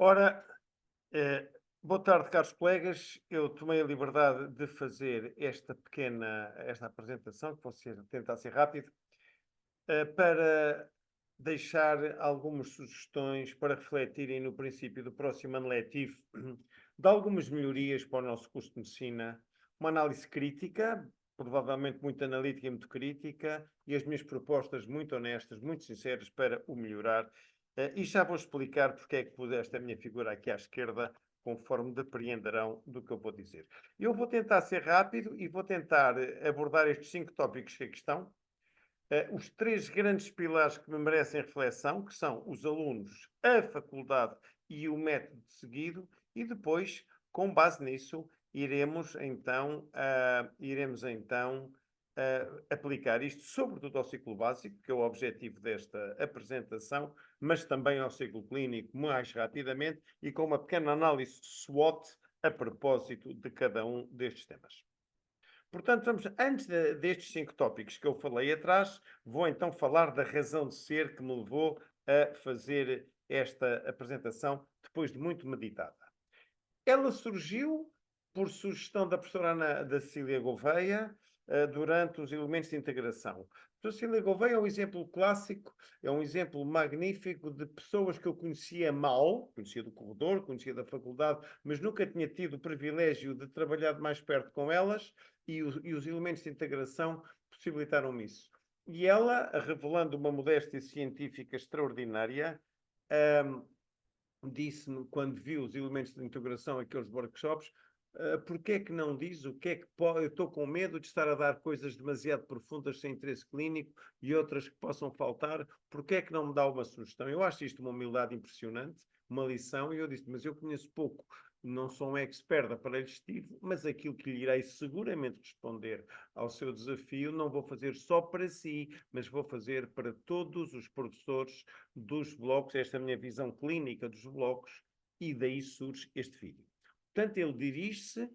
Ora, boa tarde, caros colegas. Eu tomei a liberdade de fazer esta apresentação, que vou tentar ser rápido, para deixar algumas sugestões para refletirem no princípio do próximo ano letivo de algumas melhorias para o nosso curso de medicina, uma análise crítica, provavelmente muito analítica e muito crítica, e as minhas propostas muito honestas, muito sinceras para o melhorar. E já vou explicar porque é que pus esta minha figura aqui à esquerda, conforme depreenderão do que eu vou dizer. Eu vou tentar ser rápido e vou tentar abordar estes 5 tópicos que aqui estão. Os 3 grandes pilares que me merecem reflexão, que são os alunos, a faculdade e o método seguido, e depois, com base nisso, aplicar isto sobretudo ao ciclo básico, que é o objetivo desta apresentação, mas também ao ciclo clínico mais rapidamente e com uma pequena análise SWOT a propósito de cada um destes temas. Portanto, antes destes 5 tópicos que eu falei atrás, vou então falar da razão de ser que me levou a fazer esta apresentação depois de muito meditada. Ela surgiu por sugestão da professora Ana da Cecília Gouveia, durante os elementos de integração. A professora Cecília Gouveia é um exemplo clássico, é um exemplo magnífico de pessoas que eu conhecia mal, conhecia do corredor, conhecia da faculdade, mas nunca tinha tido o privilégio de trabalhar de mais perto com elas, e os elementos de integração possibilitaram-me isso. E ela, revelando uma modéstia científica extraordinária, um, disse-me, quando viu os elementos de integração, aqueles workshops, porque é que não diz o que é que pode. Eu estou com medo de estar a dar coisas demasiado profundas sem interesse clínico e outras que possam faltar, porque é que não me dá uma sugestão? Eu acho isto uma humildade impressionante, uma lição, e eu disse, mas eu conheço pouco, não sou um expert de aparelho digestivo, mas aquilo que lhe irei seguramente responder ao seu desafio não vou fazer só para si, mas vou fazer para todos os professores dos blocos, esta é a minha visão clínica dos blocos, e daí surge este vídeo. Portanto, ele dirige-se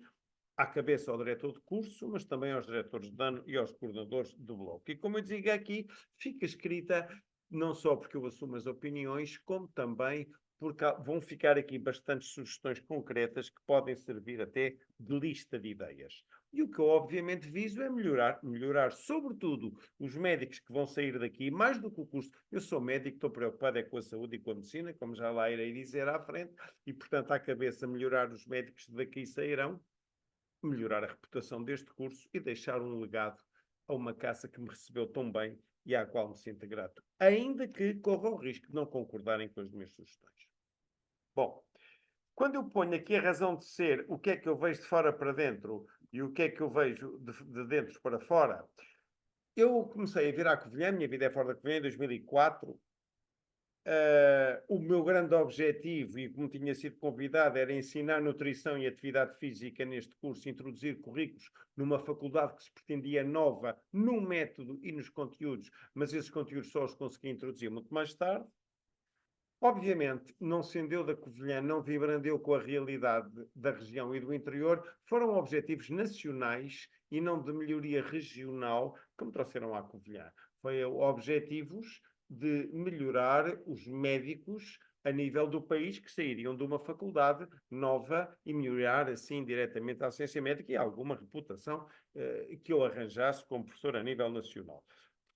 à cabeça ao diretor de curso, mas também aos diretores de ano e aos coordenadores do bloco. E como eu dizia aqui, fica escrita não só porque eu assumo as opiniões, como também porque vão ficar aqui bastantes sugestões concretas que podem servir até de lista de ideias. E o que eu obviamente viso é melhorar sobretudo os médicos que vão sair daqui, mais do que o curso. Eu sou médico, estou preocupado é com a saúde e com a medicina, como já lá irei dizer à frente, e portanto à cabeça melhorar os médicos que daqui sairão, melhorar a reputação deste curso e deixar um legado a uma casa que me recebeu tão bem e à qual me sinto grato, ainda que corra o risco de não concordarem com as minhas sugestões. Bom, quando eu ponho aqui a razão de ser, o que é que eu vejo de fora para dentro e o que é que eu vejo de dentro para fora, eu comecei a vir à Covilhã, minha vida é fora da Covilhã, em 2004. O meu grande objetivo, e como tinha sido convidado, era ensinar nutrição e atividade física neste curso, introduzir currículos numa faculdade que se pretendia nova no método e nos conteúdos, mas esses conteúdos só os consegui introduzir muito mais tarde. Obviamente, não sendo eu da Covilhã, não vibrando eu com a realidade da região e do interior, foram objetivos nacionais e não de melhoria regional que me trouxeram à Covilhã. Foi objetivos de melhorar os médicos a nível do país que sairiam de uma faculdade nova e melhorar assim diretamente a ciência médica e alguma reputação que eu arranjasse como professor a nível nacional.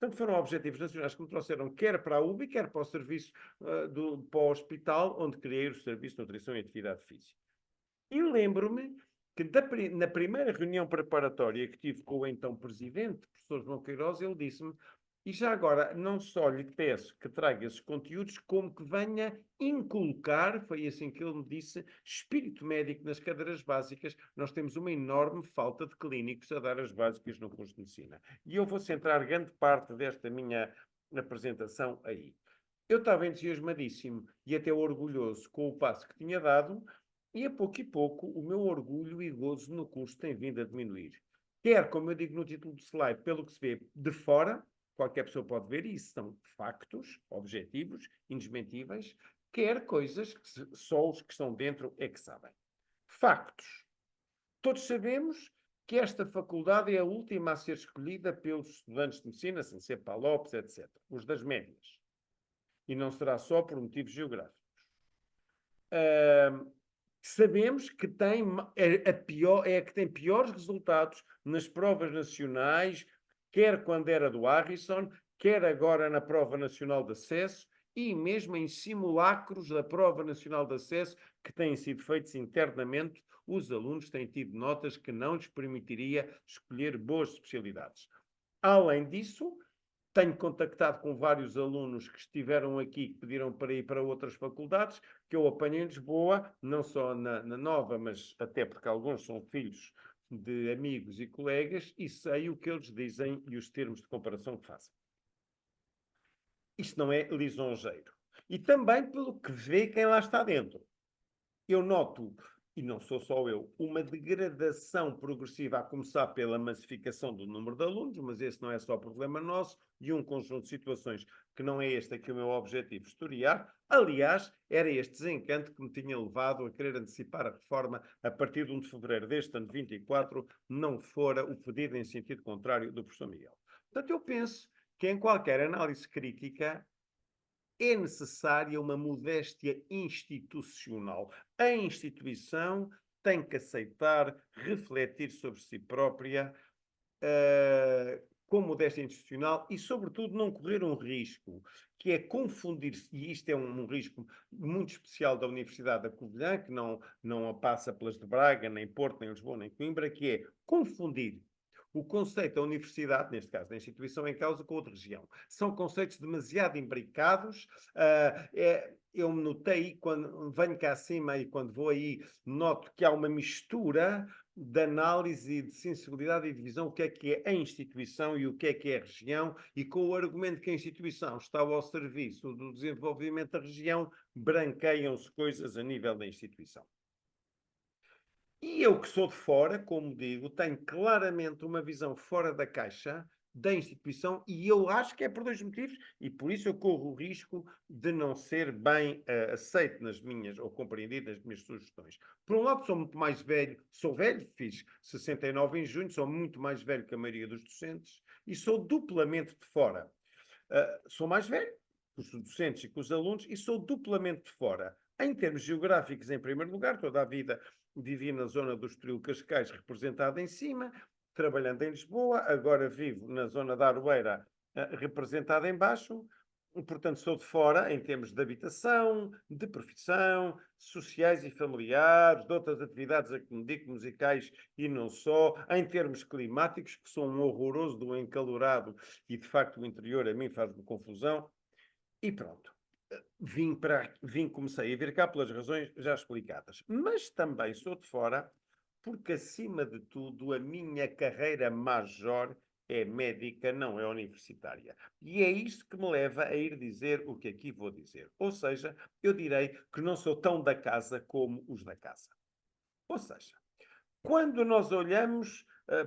Portanto, foram objetivos nacionais que me trouxeram quer para a UBI, quer para o serviço para o hospital, onde criei o Serviço de Nutrição e Atividade Física. E lembro-me que na primeira reunião preparatória que tive com o então presidente, professor João Queiroz, ele disse-me, e já agora não só lhe peço que traga esses conteúdos, como que venha inculcar, foi assim que ele me disse, espírito médico nas cadeiras básicas. Nós temos uma enorme falta de clínicos a dar as básicas no curso de medicina. E eu vou centrar grande parte desta minha apresentação aí. Eu estava entusiasmadíssimo e até orgulhoso com o passo que tinha dado, e a pouco o meu orgulho e gozo no curso tem vindo a diminuir. Quer, como eu digo no título do slide, pelo que se vê de fora, qualquer pessoa pode ver, e isso são factos, objetivos, indesmentíveis, quer coisas que só os que estão dentro é que sabem. Factos. Todos sabemos que esta faculdade é a última a ser escolhida pelos estudantes de medicina, sem ser PALOPs, etc. Os das médias. E não será só por motivos geográficos. sabemos que tem que tem piores resultados nas provas nacionais, quer quando era do Harrison, quer agora na prova nacional de acesso e mesmo em simulacros da prova nacional de acesso que têm sido feitos internamente, os alunos têm tido notas que não lhes permitiria escolher boas especialidades. Além disso, tenho contactado com vários alunos que estiveram aqui, que pediram para ir para outras faculdades, que eu apanhei em Lisboa, não só na Nova, mas até porque alguns são filhos de amigos e colegas, e sei o que eles dizem e os termos de comparação que fazem. Isto não é lisonjeiro. E também pelo que vê quem lá está dentro. Eu noto, e não sou só eu, uma degradação progressiva, a começar pela massificação do número de alunos, mas esse não é só problema nosso, e um conjunto de situações que não é este aqui o meu objetivo historiar. Aliás, era este desencanto que me tinha levado a querer antecipar a reforma a partir de 1 de fevereiro deste ano 24, não fora o pedido em sentido contrário do professor Miguel. Portanto, eu penso que em qualquer análise crítica é necessária uma modéstia institucional. A instituição tem que aceitar, refletir sobre si própria, com modéstia institucional e, sobretudo, não correr um risco, que é confundir-se, e isto é um risco muito especial da Universidade da Covilhã, que não a passa pelas de Braga, nem Porto, nem Lisboa, nem Coimbra, que é confundir o conceito da universidade, neste caso da instituição em causa, com a de região. São conceitos demasiado imbricados. Eu me notei, quando venho cá acima e quando vou aí, noto que há uma mistura de análise, de sensibilidade e de visão, o que é a instituição e o que é a região, e com o argumento que a instituição está ao serviço do desenvolvimento da região, branqueiam-se coisas a nível da instituição. E eu que sou de fora, como digo, tenho claramente uma visão fora da caixa da instituição e eu acho que é por dois motivos e por isso eu corro o risco de não ser bem aceito nas minhas, ou compreendido nas minhas sugestões. Por um lado, sou muito mais velho, sou velho, fiz 69 em junho, sou muito mais velho que a maioria dos docentes e sou duplamente de fora. Sou mais velho que os docentes e que os alunos e sou duplamente de fora. Em termos geográficos, em primeiro lugar, toda a vida vivi na zona do Estoril Cascais, representada em cima, trabalhando em Lisboa, agora vivo na zona da Aroeira, representada em baixo, portanto sou de fora em termos de habitação, de profissão, sociais e familiares, de outras atividades a que me dedico, musicais e não só, em termos climáticos, que sou um horroroso do encalorado e de facto o interior a mim faz-me confusão, e pronto. Comecei a vir cá pelas razões já explicadas. Mas também sou de fora, porque acima de tudo a minha carreira major é médica, não é universitária. E é isso que me leva a ir dizer o que aqui vou dizer. Ou seja, eu direi que não sou tão da casa como os da casa. Ou seja, quando nós olhamos,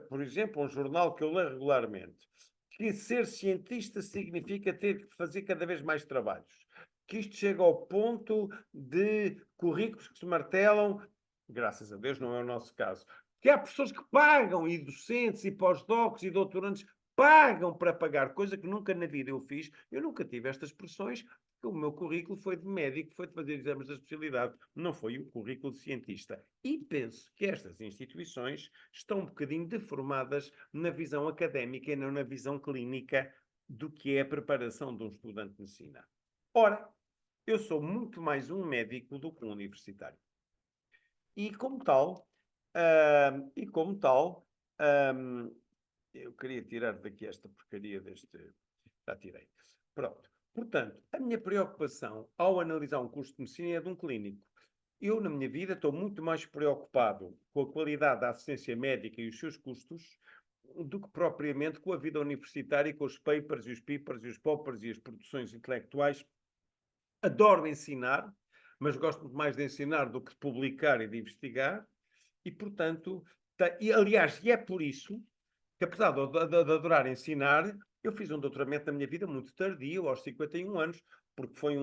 por exemplo, um jornal que eu leio regularmente, que ser cientista significa ter que fazer cada vez mais trabalhos, que isto chega ao ponto de currículos que se martelam, graças a Deus não é o nosso caso, que há pessoas que pagam, e docentes, e pós-docs, e doutorandos, pagam para pagar, coisa que nunca na vida eu fiz. Eu nunca tive estas pressões, o meu currículo foi de médico, foi de fazer exames da especialidade, não foi o currículo de cientista. E penso que estas instituições estão um bocadinho deformadas na visão académica e não na visão clínica do que é a preparação de um estudante de medicina. Ora, eu sou muito mais um médico do que um universitário. E como tal, eu queria tirar daqui esta porcaria deste... Já tirei. Pronto. Portanto, a minha preocupação ao analisar um curso de medicina é de um clínico. Eu, na minha vida, estou muito mais preocupado com a qualidade da assistência médica e os seus custos do que propriamente com a vida universitária e com os papers e os papers e os poppers e as produções intelectuais. Adoro ensinar, mas gosto muito mais de ensinar do que de publicar e de investigar. E, portanto, aliás, é por isso que, apesar de adorar ensinar, eu fiz um doutoramento na minha vida muito tardio, aos 51 anos, porque foi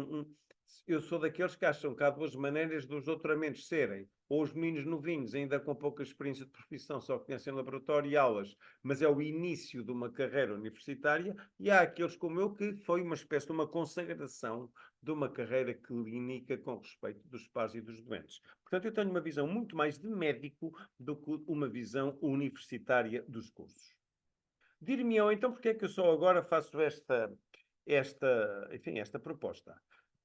eu sou daqueles que acham que há duas maneiras dos doutoramentos serem, ou os meninos novinhos, ainda com pouca experiência de profissão, só conhecem laboratório e aulas, mas é o início de uma carreira universitária, e há aqueles como eu que foi uma espécie de uma consagração de uma carreira clínica com respeito dos pais e dos doentes. Portanto, eu tenho uma visão muito mais de médico do que uma visão universitária dos cursos. Dir-me-ão, então, porque é que eu só agora faço esta proposta?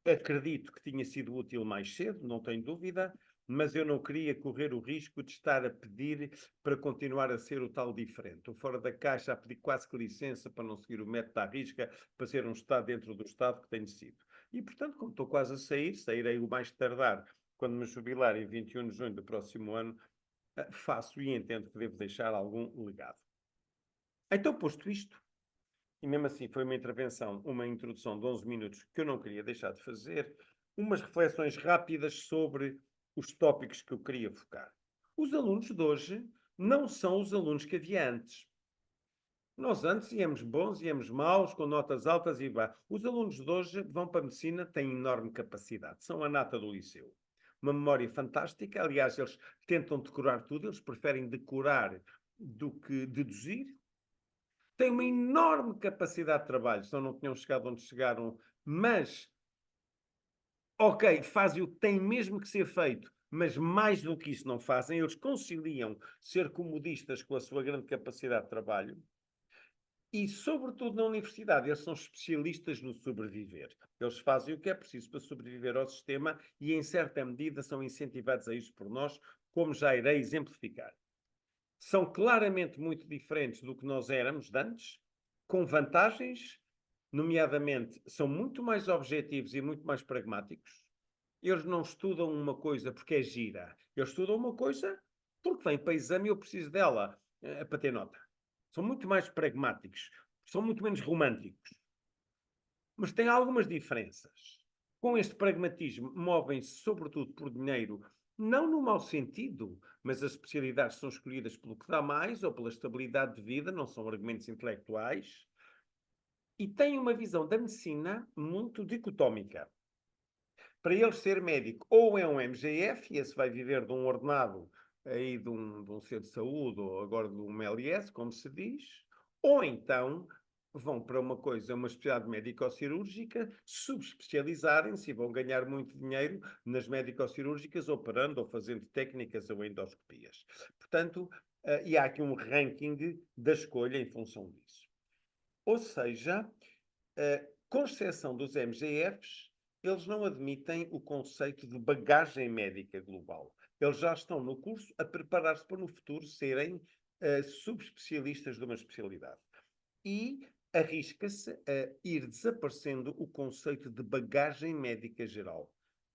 Acredito que tinha sido útil mais cedo, não tenho dúvida, mas eu não queria correr o risco de estar a pedir para continuar a ser o tal diferente. O fora da caixa a pedir quase que licença para não seguir o método à risca, para ser um Estado dentro do Estado que tenho sido. E, portanto, como estou quase a sair, sairei o mais tardar quando me jubilar em 21 de junho do próximo ano, faço e entendo que devo deixar algum legado. Então, posto isto, e mesmo assim foi uma intervenção, uma introdução de 11 minutos que eu não queria deixar de fazer, umas reflexões rápidas sobre os tópicos que eu queria focar. Os alunos de hoje não são os alunos que havia antes. Nós antes íamos bons, íamos maus, com notas altas e baixas. Os alunos de hoje vão para a medicina, têm enorme capacidade, são a nata do liceu. Uma memória fantástica, aliás, eles tentam decorar tudo, eles preferem decorar do que deduzir, têm uma enorme capacidade de trabalho, senão não tinham chegado onde chegaram, mas, ok, fazem o que tem mesmo que ser feito, mas mais do que isso não fazem, eles conciliam ser comodistas com a sua grande capacidade de trabalho e, sobretudo na universidade, eles são especialistas no sobreviver. Eles fazem o que é preciso para sobreviver ao sistema e, em certa medida, são incentivados a isso por nós, como já irei exemplificar. São claramente muito diferentes do que nós éramos de antes, com vantagens, nomeadamente, são muito mais objetivos e muito mais pragmáticos. Eles não estudam uma coisa porque é gira. Eles estudam uma coisa porque vem para exame e eu preciso dela para ter nota. São muito mais pragmáticos. São muito menos românticos. Mas têm algumas diferenças. Com este pragmatismo, movem-se sobretudo por dinheiro, não no mau sentido, mas as especialidades são escolhidas pelo que dá mais ou pela estabilidade de vida, não são argumentos intelectuais. E têm uma visão da medicina muito dicotómica. Para ele ser médico, ou é um MGF, e esse vai viver de um ordenado aí de um centro de saúde, ou agora de um LS, como se diz, ou então vão para uma coisa, uma especialidade médico-cirúrgica, subespecializarem-se e vão ganhar muito dinheiro nas médico-cirúrgicas, operando ou fazendo técnicas ou endoscopias. Portanto, e há aqui um ranking da escolha em função disso. Ou seja, com exceção dos MGFs, eles não admitem o conceito de bagagem médica global. Eles já estão no curso a preparar-se para no futuro serem subespecialistas de uma especialidade. E arrisca-se a ir desaparecendo o conceito de bagagem médica geral.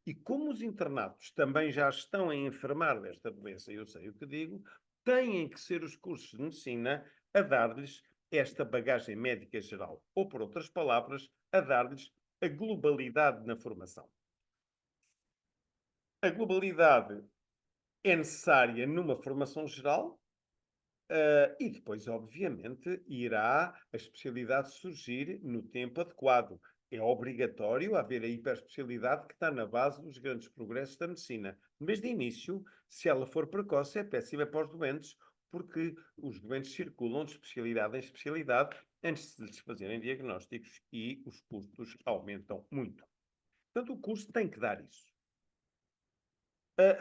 E como os internatos também já estão a enfermar desta doença, eu sei o que digo, têm que ser os cursos de medicina a dar-lhes esta bagagem médica geral. Ou, por outras palavras, a dar-lhes a globalidade na formação. A globalidade é necessária numa formação geral, e depois, obviamente, irá a especialidade surgir no tempo adequado. É obrigatório haver a hiperespecialidade que está na base dos grandes progressos da medicina. Mas, de início, se ela for precoce, é péssima para os doentes, porque os doentes circulam de especialidade em especialidade antes de lhes fazerem diagnósticos e os custos aumentam muito. Portanto, o curso tem que dar isso.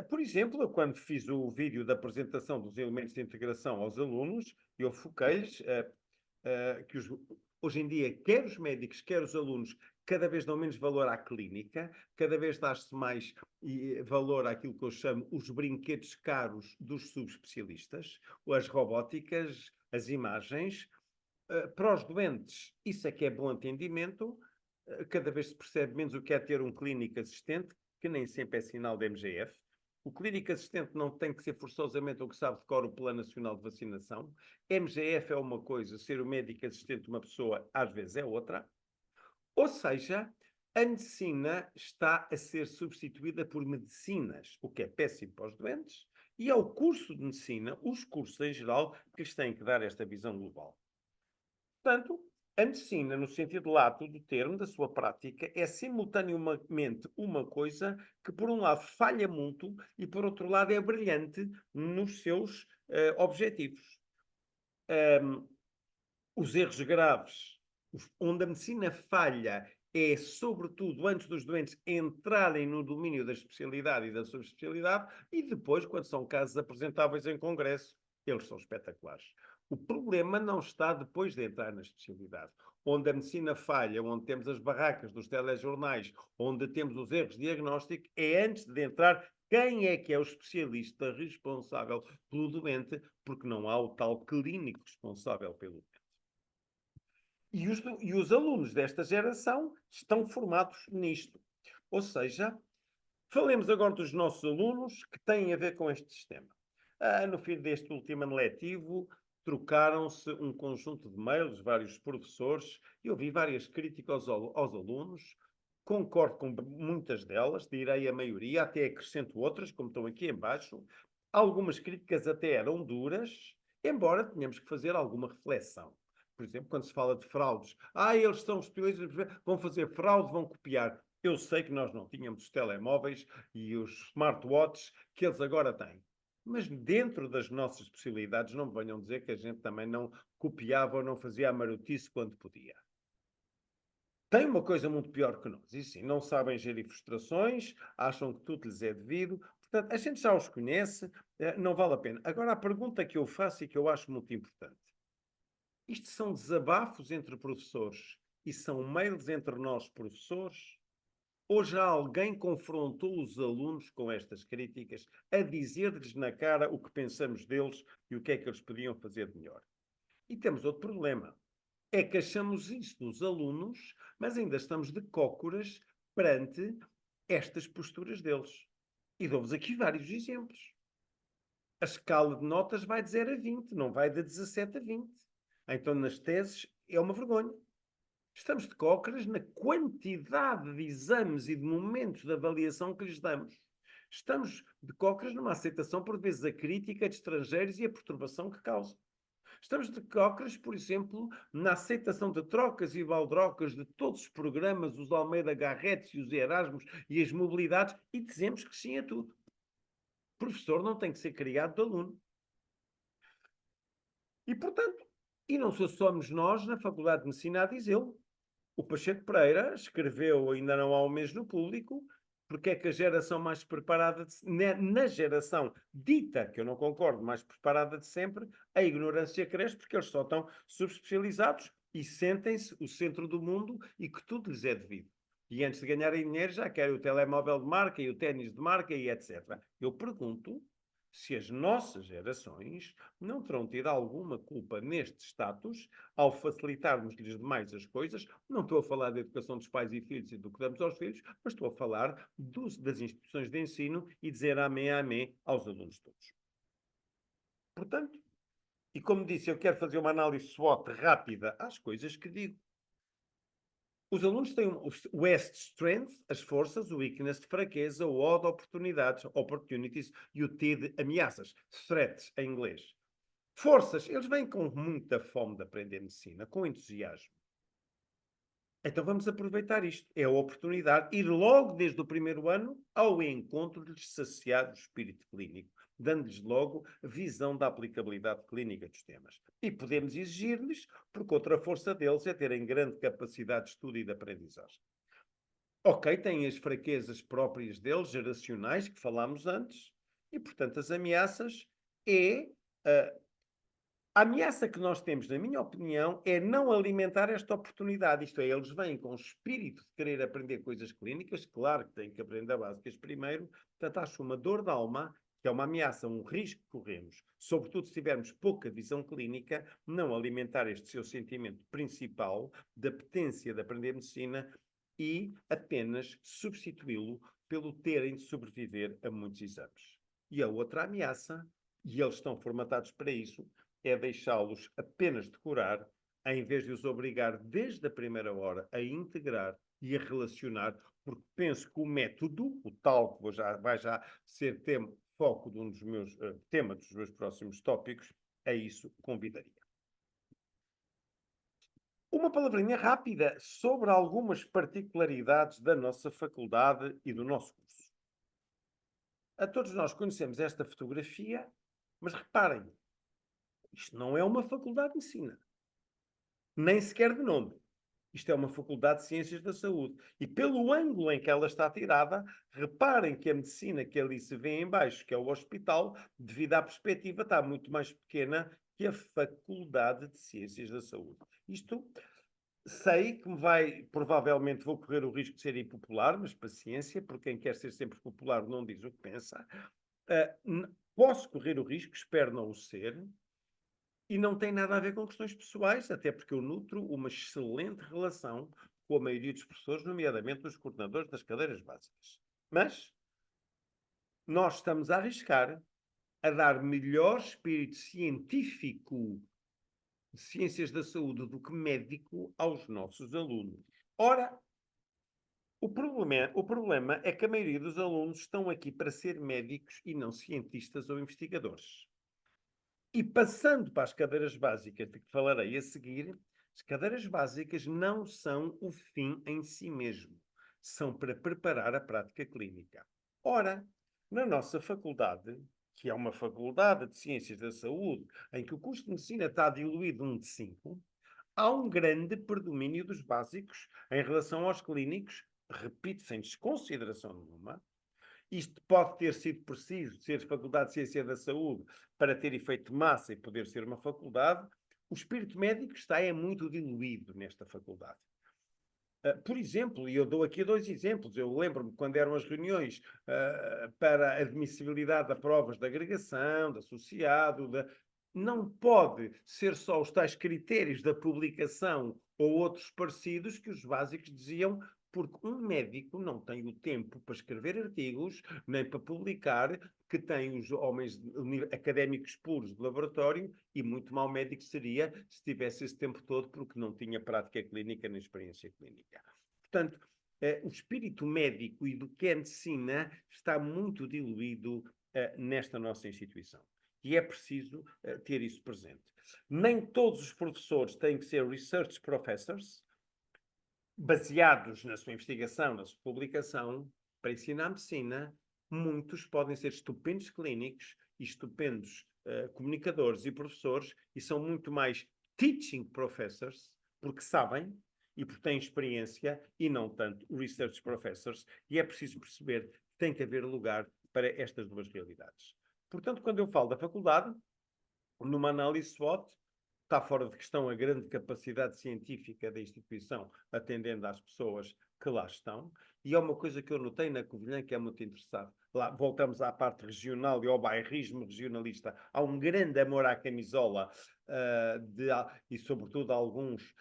Por exemplo, eu quando fiz o vídeo da apresentação dos elementos de integração aos alunos, eu foquei-lhes que hoje em dia, quer os médicos, quer os alunos, cada vez dão menos valor à clínica, cada vez dá-se mais valor àquilo que eu chamo os brinquedos caros dos subespecialistas, as robóticas, as imagens. Para os doentes, isso é que é bom atendimento. Cada vez se percebe menos o que é ter um clínico assistente, que nem sempre é sinal de MGF. O clínico assistente não tem que ser forçosamente o que sabe de cor o Plano Nacional de Vacinação. MGF é uma coisa, ser o médico assistente de uma pessoa às vezes é outra. Ou seja, a medicina está a ser substituída por medicinas, o que é péssimo para os doentes, e é o curso de medicina, os cursos em geral, que lhes têm que dar esta visão global. Portanto, A medicina, no sentido lato do termo, da sua prática, é simultaneamente uma coisa que, por um lado, falha muito e, por outro lado, é brilhante nos seus objetivos. Os erros graves, onde a medicina falha, é sobretudo antes dos doentes entrarem no domínio da especialidade e da subespecialidade, e depois, quando são casos apresentáveis em congresso, eles são espetaculares. O problema não está depois de entrar na especialidade. Onde a medicina falha, onde temos as barracas dos telejornais, onde temos os erros de diagnóstico, é antes de entrar quem é que é o especialista responsável pelo doente, porque não há o tal clínico responsável pelo doente. E os alunos desta geração estão formados nisto. Ou seja, falemos agora dos nossos alunos que têm a ver com este sistema. No fim deste último ano letivo, trocaram-se um conjunto de mails, vários professores, e ouvi várias críticas aos alunos. Concordo com muitas delas, direi a maioria, até acrescento outras, como estão aqui embaixo. Algumas críticas até eram duras, embora tenhamos que fazer alguma reflexão. Por exemplo, quando se fala de fraudes. Eles são especialistas, vão fazer fraude, vão copiar. Eu sei que nós não tínhamos os telemóveis e os smartwatches que eles agora têm. Mas dentro das nossas especialidades, não me venham dizer que a gente também não copiava ou não fazia a marotice quando podia. Tem uma coisa muito pior que nós, e sim, não sabem gerir frustrações, acham que tudo lhes é devido. Portanto, a gente já os conhece, não vale a pena. Agora, a pergunta que eu faço e que eu acho muito importante. Isto são desabafos entre professores e são mails entre nós, professores? Ou já alguém confrontou os alunos com estas críticas a dizer-lhes na cara o que pensamos deles e o que é que eles podiam fazer de melhor? E temos outro problema. É que achamos isso dos alunos, mas ainda estamos de cócoras perante estas posturas deles. E dou-vos aqui vários exemplos. A escala de notas vai de 0 a 20, não vai de 17 a 20. Então, nas teses, é uma vergonha. Estamos de cócoras na quantidade de exames e de momentos de avaliação que lhes damos. Estamos de cócoras numa aceitação, por vezes, a crítica de estrangeiros e a perturbação que causa. Estamos de cócoras, por exemplo, na aceitação de trocas e baldrocas de todos os programas, os Almeida Garretes e os Erasmus e as mobilidades, e dizemos que sim a tudo. O professor não tem que ser criado de aluno. E, portanto, e não somos nós, na Faculdade de Medicina, a dizê-lo. O Pacheco Pereira escreveu, ainda não há um mês no Público, porque é que a geração mais preparada, na geração dita, que eu não concordo, mais preparada de sempre, a ignorância cresce porque eles só estão subespecializados e sentem-se o centro do mundo e que tudo lhes é devido. E antes de ganharem dinheiro já querem o telemóvel de marca e o ténis de marca e etc. Eu pergunto se as nossas gerações não terão tido alguma culpa neste status ao facilitarmos-lhes demais as coisas. Não estou a falar da educação dos pais e filhos e do que damos aos filhos, mas estou a falar das instituições de ensino e dizer amém aos alunos todos. Portanto, e como disse, eu quero fazer uma análise SWOT rápida às coisas que digo. Os alunos têm o S de strength, as forças, o weakness de fraqueza, o O de oportunidades, opportunities, e o T de ameaças, threats em inglês. Forças, eles vêm com muita fome de aprender medicina, com entusiasmo. Então vamos aproveitar isto. É a oportunidade de ir logo desde o primeiro ano ao encontro de saciar o espírito clínico, dando-lhes logo visão da aplicabilidade clínica dos temas. E podemos exigir-lhes, porque outra força deles é terem grande capacidade de estudo e de aprendizagem. Ok, têm as fraquezas próprias deles, geracionais, que falámos antes, e portanto as ameaças é a ameaça que nós temos, na minha opinião, é não alimentar esta oportunidade. Isto é, eles vêm com o espírito de querer aprender coisas clínicas, claro que têm que aprender básicas primeiro, portanto acho uma dor de alma, que é uma ameaça, um risco que corremos, sobretudo se tivermos pouca visão clínica, não alimentar este seu sentimento principal de apetência de aprender medicina e apenas substituí-lo pelo terem de sobreviver a muitos exames. E a outra ameaça, e eles estão formatados para isso, é deixá-los apenas decorar, em vez de os obrigar desde a primeira hora a integrar e a relacionar, porque penso que o método, o tal que vai já ser foco de um dos meus temas dos meus próximos tópicos, a isso convidaria. Uma palavrinha rápida sobre algumas particularidades da nossa faculdade e do nosso curso. A todos nós conhecemos esta fotografia, mas reparem, isto não é uma faculdade de medicina, nem sequer de nome. Isto é uma faculdade de Ciências da Saúde. E pelo ângulo em que ela está tirada, reparem que a medicina que ali se vê em baixo, que é o hospital, devido à perspectiva, está muito mais pequena que a Faculdade de Ciências da Saúde. Isto sei que provavelmente vou correr o risco de ser impopular, mas paciência, porque quem quer ser sempre popular não diz o que pensa. Posso correr o risco, espero não o ser, e não tem nada a ver com questões pessoais, até porque eu nutro uma excelente relação com a maioria dos professores, nomeadamente os coordenadores das cadeiras básicas. Mas nós estamos a arriscar a dar melhor espírito científico de ciências da saúde do que médico aos nossos alunos. Ora, o problema é que a maioria dos alunos estão aqui para ser médicos e não cientistas ou investigadores. E passando para as cadeiras básicas de que falarei a seguir, as cadeiras básicas não são o fim em si mesmo. São para preparar a prática clínica. Ora, na nossa faculdade, que é uma faculdade de Ciências da Saúde, em que o curso de Medicina está diluído 1 de 5, há um grande predomínio dos básicos em relação aos clínicos, repito, sem desconsideração nenhuma. Isto pode ter sido preciso ser Faculdade de Ciência da Saúde para ter efeito de massa e poder ser uma faculdade. O espírito médico está muito diluído nesta faculdade. Por exemplo, e eu dou aqui 2 exemplos, eu lembro-me quando eram as reuniões para a admissibilidade de provas de agregação, de associado, não pode ser só os tais critérios da publicação ou outros parecidos que os básicos diziam, porque um médico não tem o tempo para escrever artigos, nem para publicar, que tem os homens académicos puros de laboratório, e muito mau médico seria se tivesse esse tempo todo, porque não tinha prática clínica nem experiência clínica. Portanto, o espírito médico e do que é medicina está muito diluído nesta nossa instituição. E é preciso ter isso presente. Nem todos os professores têm que ser research professors, baseados na sua investigação, na sua publicação, para ensinar medicina. Muitos podem ser estupendos clínicos e estupendos comunicadores e professores, e são muito mais teaching professors, porque sabem e porque têm experiência, e não tanto research professors, e é preciso perceber que tem que haver lugar para estas duas realidades. Portanto, quando eu falo da faculdade, numa análise SWOT, está fora de questão a grande capacidade científica da instituição, atendendo às pessoas que lá estão. E é uma coisa que eu notei na Covilhã que é muito interessante. Lá voltamos à parte regional e ao bairrismo regionalista. Há um grande amor à camisola e, sobretudo, alguns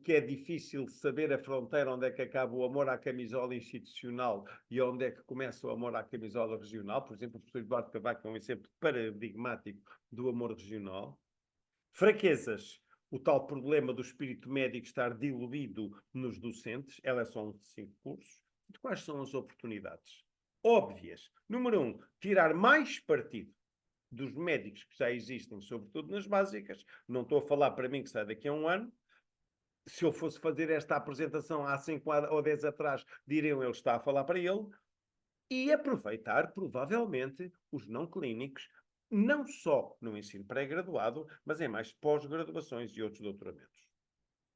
que é difícil saber a fronteira onde é que acaba o amor à camisola institucional e onde é que começa o amor à camisola regional. Por exemplo, o professor Eduardo Cavaco é um exemplo paradigmático do amor regional. Fraquezas. O tal problema do espírito médico estar diluído nos docentes. Ela é só um de 5 cursos. E quais são as oportunidades? Óbvias. Número 1, tirar mais partido dos médicos que já existem, sobretudo nas básicas. Não estou a falar para mim que sai daqui a um ano. Se eu fosse fazer esta apresentação há 5 ou 10 atrás, diriam ele está a falar para ele. E aproveitar, provavelmente, os não clínicos, não só no ensino pré-graduado, mas em mais pós-graduações e outros doutoramentos.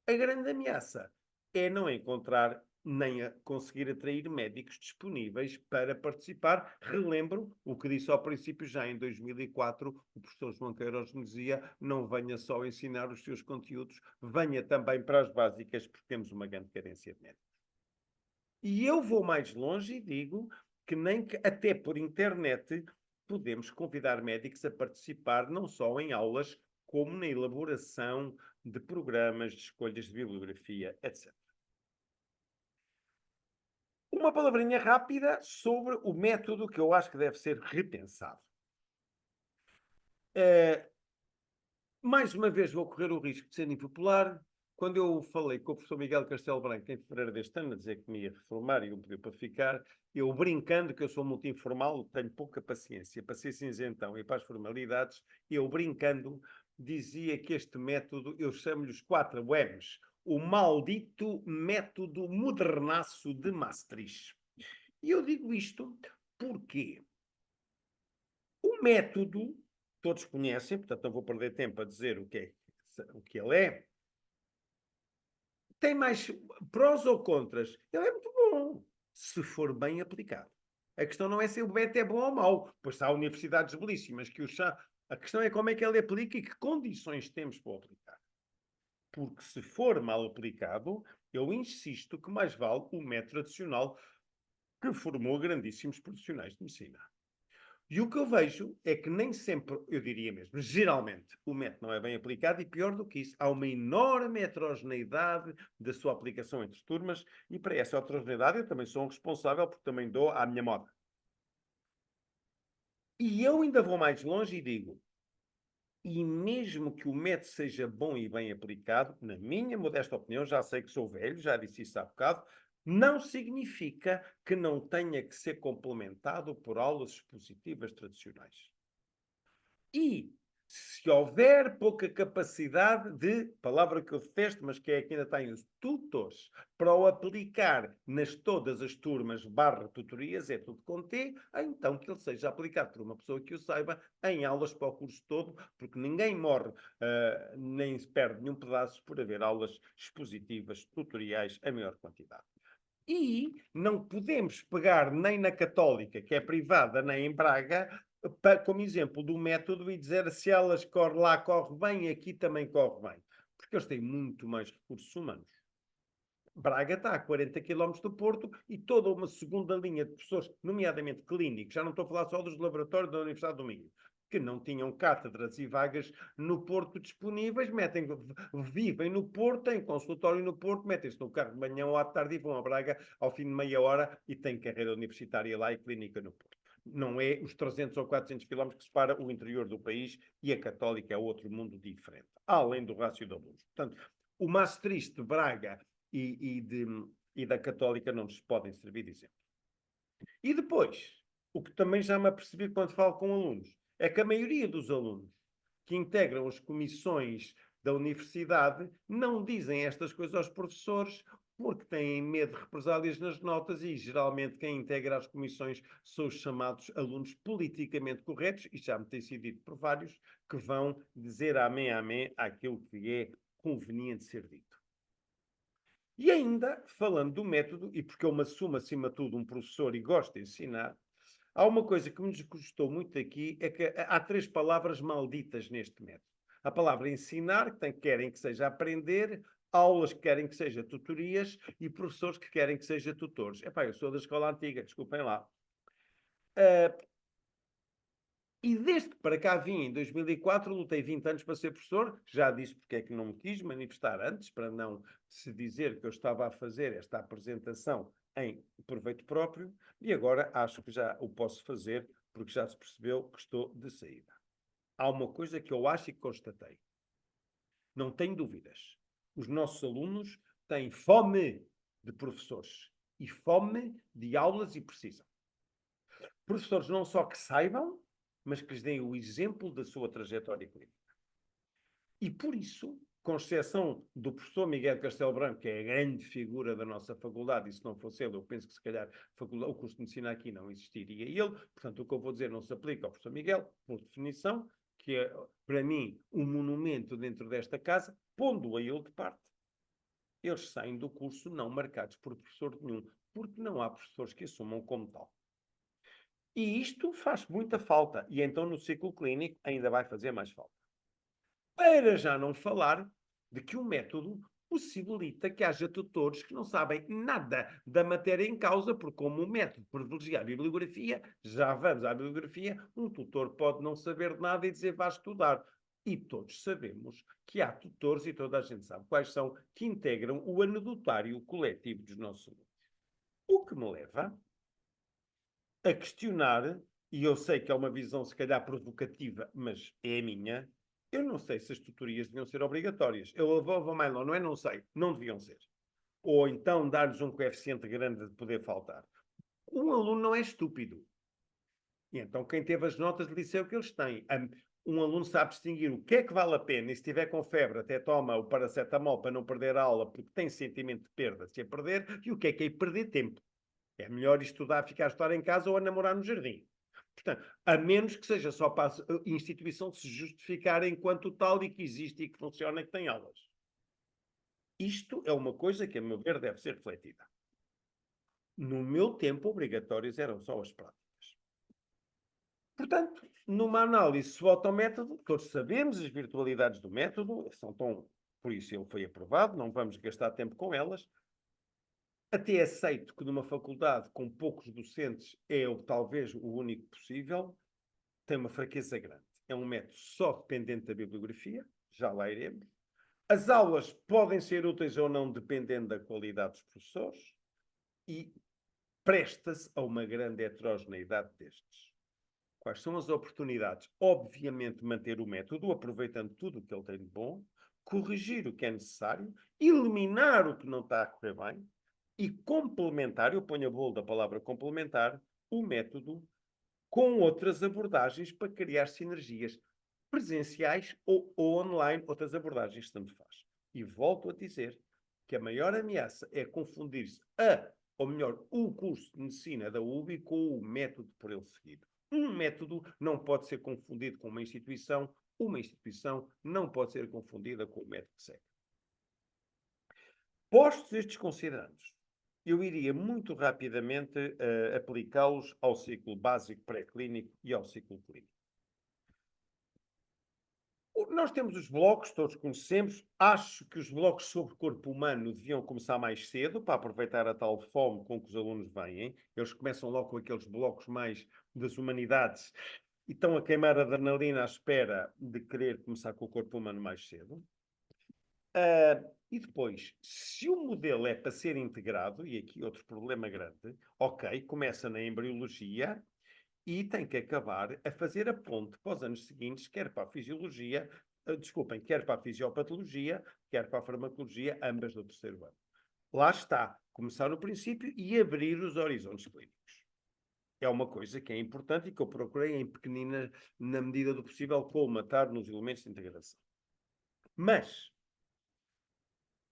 A grande ameaça é não encontrar nem a conseguir atrair médicos disponíveis para participar. Relembro o que disse ao princípio, já em 2004, o professor João Queiroz me dizia: não venha só ensinar os seus conteúdos, venha também para as básicas, porque temos uma grande carência de médicos. E eu vou mais longe e digo que nem que até por internet podemos convidar médicos a participar não só em aulas, como na elaboração de programas, de escolhas de bibliografia, etc. Uma palavrinha rápida sobre o método que eu acho que deve ser repensado. Mais uma vez vou correr o risco de ser impopular. Quando eu falei com o professor Miguel Castelo Branco em fevereiro deste ano, a dizer que me ia reformar e eu pediu para ficar, eu brincando que eu sou muito informal, tenho pouca paciência para ser cinzentão e para as formalidades, eu brincando dizia que este método, eu chamo-lhe os 4 M's, o maldito método modernaço de Maastricht. E eu digo isto porque o método, todos conhecem, portanto não vou perder tempo a dizer o que ele é, tem mais prós ou contras. Ele é muito bom, se for bem aplicado. A questão não é se o método é bom ou mau, pois há universidades belíssimas que o chão. A questão é como é que ele aplica e que condições temos para o aplicar. Porque se for mal aplicado, eu insisto que mais vale o método tradicional que formou grandíssimos profissionais de medicina. E o que eu vejo é que nem sempre, eu diria mesmo, geralmente, o método não é bem aplicado e pior do que isso, há uma enorme heterogeneidade da sua aplicação entre turmas e para essa heterogeneidade eu também sou um responsável porque também dou à minha moda. E eu ainda vou mais longe e digo, e mesmo que o método seja bom e bem aplicado, na minha modesta opinião, já sei que sou velho, já disse isso há bocado, não significa que não tenha que ser complementado por aulas expositivas tradicionais. E se houver pouca capacidade de, palavra que eu detesto, mas que é que ainda tem os tutores, para o aplicar nas todas as turmas / tutorias, é tudo com T, então que ele seja aplicado por uma pessoa que o saiba em aulas para o curso todo, porque ninguém morre nem se perde nenhum pedaço por haver aulas expositivas, tutoriais, a maior quantidade. E não podemos pegar nem na Católica, que é privada, nem em Braga, como exemplo do método e dizer se elas lá corre bem, aqui também corre bem. Porque eles têm muito mais recursos humanos. Braga está a 40 km do Porto e toda uma segunda linha de professores, nomeadamente clínicos, já não estou a falar só dos laboratórios da Universidade do Minho, que não tinham cátedras e vagas no Porto disponíveis, vivem no Porto, têm consultório no Porto, metem-se no carro de manhã ou à tarde e vão a Braga ao fim de meia hora e têm carreira universitária lá e clínica no Porto. Não é os 300 ou 400 quilómetros que separa o interior do país e a Católica é outro mundo diferente, além do rácio de alunos. Portanto, o Maastricht de Braga e da Católica não nos podem servir de exemplo. E depois, o que também já me apercebi quando falo com alunos, é que a maioria dos alunos que integram as comissões da universidade não dizem estas coisas aos professores porque têm medo de represálias nas notas e geralmente quem integra as comissões são os chamados alunos politicamente corretos, e já me tem sido dito por vários, que vão dizer amém, amém àquilo que é conveniente ser dito. E ainda, falando do método, e porque eu me assumo acima de tudo um professor e gosto de ensinar, há uma coisa que me desgostou muito aqui, é que há 3 palavras malditas neste método. A palavra ensinar, que querem que seja aprender, aulas que querem que seja tutorias e professores que querem que seja tutores. Epá, eu sou da escola antiga, desculpem lá. E desde que para cá vim, em 2004, lutei 20 anos para ser professor. Já disse porque é que não me quis manifestar antes, para não se dizer que eu estava a fazer esta apresentação em proveito próprio. E agora acho que já o posso fazer, porque já se percebeu que estou de saída. Há uma coisa que eu acho e que constatei. Não tenho dúvidas. Os nossos alunos têm fome de professores e fome de aulas e precisam. Professores não só que saibam, mas que lhes deem o exemplo da sua trajetória clínica. E por isso, com exceção do professor Miguel Castelo Branco, que é a grande figura da nossa faculdade, e se não fosse ele, eu penso que se calhar o curso de medicina aqui não existiria ele, portanto o que eu vou dizer não se aplica ao professor Miguel, por definição, que é, para mim, um monumento dentro desta casa, pondo a ele de parte. Eles saem do curso não marcados por professor nenhum, porque não há professores que assumam como tal. E isto faz muita falta. E então no ciclo clínico ainda vai fazer mais falta. Para já não falar de que o método possibilita que haja tutores que não sabem nada da matéria em causa, porque como o método privilegia a bibliografia, já vamos à bibliografia, um tutor pode não saber nada e dizer vá estudar. E todos sabemos que há tutores, e toda a gente sabe quais são, que integram o anedotário coletivo dos nossos alunos. O que me leva a questionar, e eu sei que é uma visão se calhar provocativa, mas é a minha, eu não sei se as tutorias deviam ser obrigatórias. Eu vou mais longe, não é? Não sei. Não deviam ser. Ou então dar-lhes um coeficiente grande de poder faltar. Um aluno não é estúpido. E então quem teve as notas de liceu que eles têm. um aluno sabe distinguir o que é que vale a pena e se estiver com febre até toma o paracetamol para não perder a aula porque tem sentimento de perda se a perder e o que é perder tempo. É melhor estudar, ficar a estudar em casa ou a namorar no jardim. Portanto, a menos que seja só para a instituição se justificar enquanto tal e que existe e que funciona e que tem aulas. Isto é uma coisa que, a meu ver, deve ser refletida. No meu tempo, obrigatórias eram só as práticas. Portanto, numa análise SWOT ao método, todos sabemos as virtualidades do método, são tão, por isso ele foi aprovado, não vamos gastar tempo com elas. Até aceito que numa faculdade com poucos docentes é talvez o único possível, tem uma fraqueza grande. É um método só dependente da bibliografia, já lá iremos. As aulas podem ser úteis ou não, dependendo da qualidade dos professores, e presta-se a uma grande heterogeneidade destes. Quais são as oportunidades? Obviamente, manter o método, aproveitando tudo o que ele tem de bom, corrigir o que é necessário, eliminar o que não está a correr bem e complementar, eu ponho a bolo da palavra complementar, o método com outras abordagens para criar sinergias presenciais ou online, outras abordagens, tanto faz. E volto a dizer que a maior ameaça é confundir-se ou melhor, o curso de medicina da UBI com o método por ele seguido. Um método não pode ser confundido com uma instituição não pode ser confundida com o método que segue. Postos estes considerandos, eu iria muito rapidamente aplicá-los ao ciclo básico pré-clínico e ao ciclo clínico. Nós temos os blocos, todos conhecemos. Acho que os blocos sobre corpo humano deviam começar mais cedo, para aproveitar a tal fome com que os alunos vêm. Eles começam logo com aqueles blocos mais das humanidades e estão a queimar adrenalina à espera de querer começar com o corpo humano mais cedo. E depois, se o modelo é para ser integrado, e aqui outro problema grande, ok, começa na embriologia e tem que acabar a fazer a ponte para os anos seguintes, quer para a fisiologia, quer para a fisiopatologia, quer para a farmacologia, ambas do terceiro ano. Lá está, começar no princípio e abrir os horizontes clínicos. É uma coisa que é importante e que eu procurei em pequenina, na medida do possível, colmatar nos elementos de integração. Mas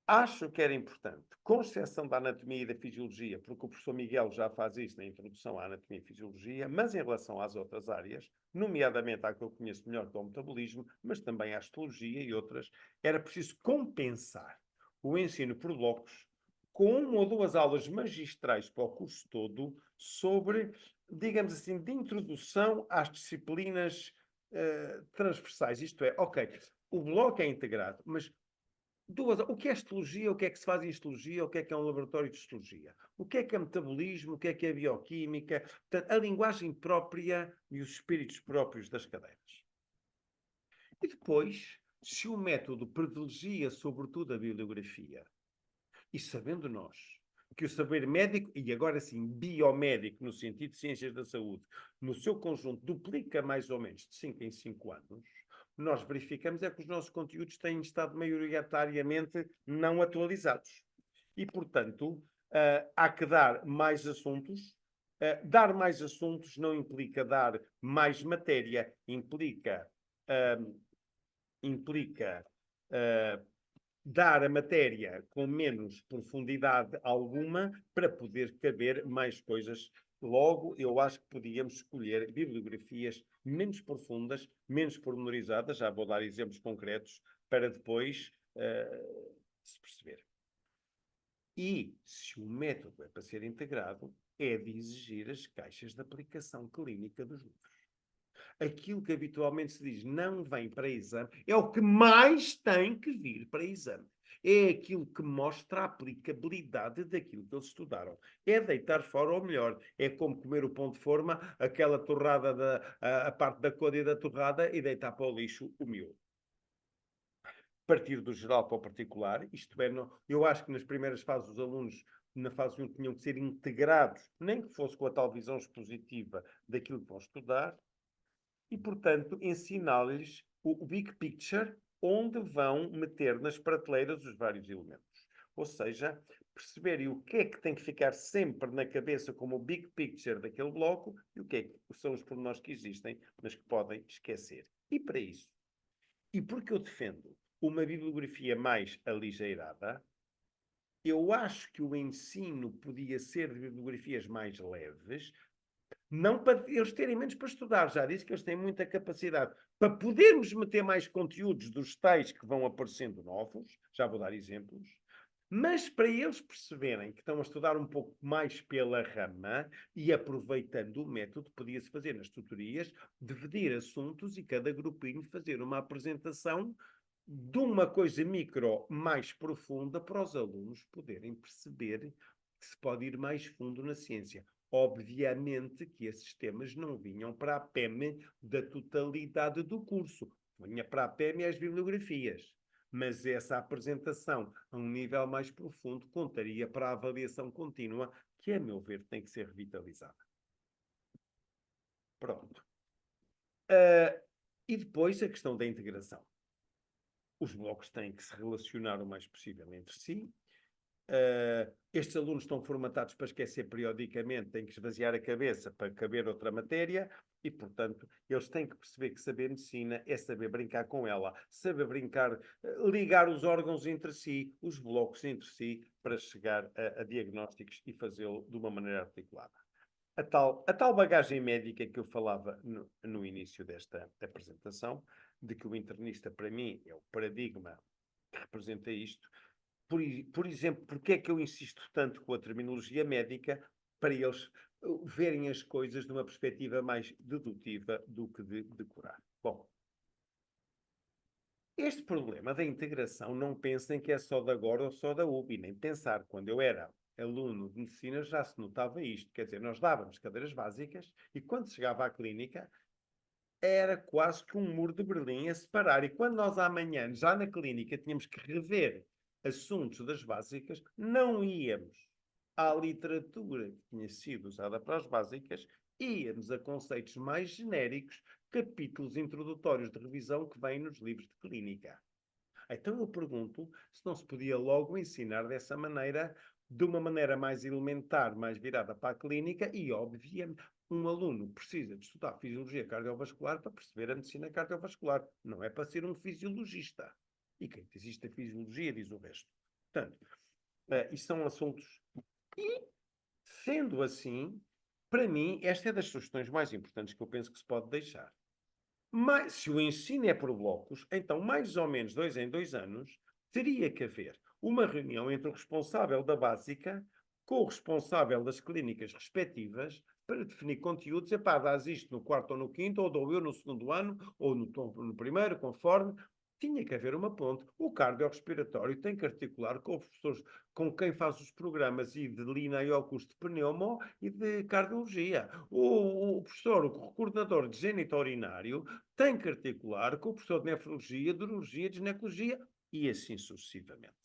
acho que era importante, com exceção da anatomia e da fisiologia, porque o professor Miguel já faz isso na introdução à anatomia e fisiologia, mas em relação às outras áreas, nomeadamente à que eu conheço melhor, que é o metabolismo, mas também à histologia e outras, era preciso compensar o ensino por blocos com uma ou duas aulas magistrais para o curso todo sobre, digamos assim, de introdução às disciplinas transversais. Isto é, ok, o bloco é integrado, mas o que é histologia, o que é que se faz em histologia, o que é um laboratório de histologia, o que é metabolismo, o que é bioquímica, portanto, a linguagem própria e os espíritos próprios das cadeiras. E depois, se o método privilegia sobretudo a bibliografia, e sabendo nós que o saber médico, e agora sim biomédico, no sentido de ciências da saúde, no seu conjunto duplica mais ou menos de 5 em 5 anos, nós verificamos é que os nossos conteúdos têm estado maioritariamente não atualizados. E, portanto, há que dar mais assuntos. Dar mais assuntos não implica dar mais matéria, implica dar a matéria com menos profundidade alguma para poder caber mais coisas. Logo, eu acho que podíamos escolher bibliografias menos profundas, menos pormenorizadas, já vou dar exemplos concretos, para depois se perceber. E, se o método é para ser integrado, é de exigir as caixas de aplicação clínica dos livros. Aquilo que habitualmente se diz não vem para exame, é o que mais tem que vir para exame. É aquilo que mostra a aplicabilidade daquilo que eles estudaram. É deitar fora ou melhor. É como comer o pão de forma, aquela torrada, a parte da coda e da torrada, e deitar para o lixo o miolo. Partir do geral para o particular, isto é, eu acho que nas primeiras fases os alunos na fase 1 tinham que ser integrados, nem que fosse com a tal visão expositiva daquilo que vão estudar, e, portanto, ensinar-lhes o big picture, onde vão meter nas prateleiras os vários elementos. Ou seja, perceberem o que é que tem que ficar sempre na cabeça como o big picture daquele bloco e o que é que são os pormenores que existem, mas que podem esquecer. E para isso, e porque eu defendo uma bibliografia mais aligeirada, eu acho que o ensino podia ser de bibliografias mais leves, não para eles terem menos para estudar, já disse que eles têm muita capacidade, para podermos meter mais conteúdos dos tais que vão aparecendo novos, já vou dar exemplos, mas para eles perceberem que estão a estudar um pouco mais pela rama e aproveitando o método, podia-se fazer nas tutorias, dividir assuntos e cada grupinho fazer uma apresentação de uma coisa micro mais profunda para os alunos poderem perceber que se pode ir mais fundo na ciência. Obviamente que esses temas não vinham para a PEM da totalidade do curso, vinha para a PEM e as bibliografias. Mas essa apresentação a um nível mais profundo contaria para a avaliação contínua, que, a meu ver, tem que ser revitalizada. Pronto. E depois a questão da integração. Os blocos têm que se relacionar o mais possível entre si. Estes alunos estão formatados para esquecer periodicamente, têm que esvaziar a cabeça para caber outra matéria e, portanto, eles têm que perceber que saber medicina é saber brincar com ela, saber brincar, ligar os órgãos entre si, os blocos entre si, para chegar a diagnósticos e fazê-lo de uma maneira articulada. A tal bagagem médica que eu falava no início desta apresentação, de que o internista, para mim, é o paradigma que representa isto. Por exemplo, porque é que eu insisto tanto com a terminologia médica para eles verem as coisas de uma perspectiva mais dedutiva do que de decorar? Bom, este problema da integração, não pensem que é só de agora ou só da UBI, nem pensar. Quando eu era aluno de medicina já se notava isto. Quer dizer, nós dávamos cadeiras básicas e quando chegava à clínica era quase que um muro de Berlim a separar. E quando nós amanhã, já na clínica, tínhamos que rever assuntos das básicas, não íamos à literatura que tinha sido usada para as básicas, íamos a conceitos mais genéricos, capítulos introdutórios de revisão que vêm nos livros de clínica. Então eu pergunto se não se podia logo ensinar dessa maneira, de uma maneira mais elementar, mais virada para a clínica, e obviamente um aluno precisa de estudar fisiologia cardiovascular para perceber a medicina cardiovascular, não é para ser um fisiologista. E quem existe a fisiologia diz o resto. Portanto, isto são assuntos. E, sendo assim, para mim, esta é das sugestões mais importantes que eu penso que se pode deixar. Mas, se o ensino é por blocos, então, mais ou menos 2 em 2 anos, teria que haver uma reunião entre o responsável da básica com o responsável das clínicas respectivas para definir conteúdos. Epá, dás isto no quarto ou no quinto, ou dou eu no segundo ano, ou no primeiro, conforme. Tinha que haver uma ponte. O cardiorrespiratório tem que articular com os professores, com quem faz os programas e de Lina e Augusto de pneumo e de cardiologia. O professor, o coordenador de genito-urinário, tem que articular com o professor de nefrologia, de urologia, de ginecologia e assim sucessivamente.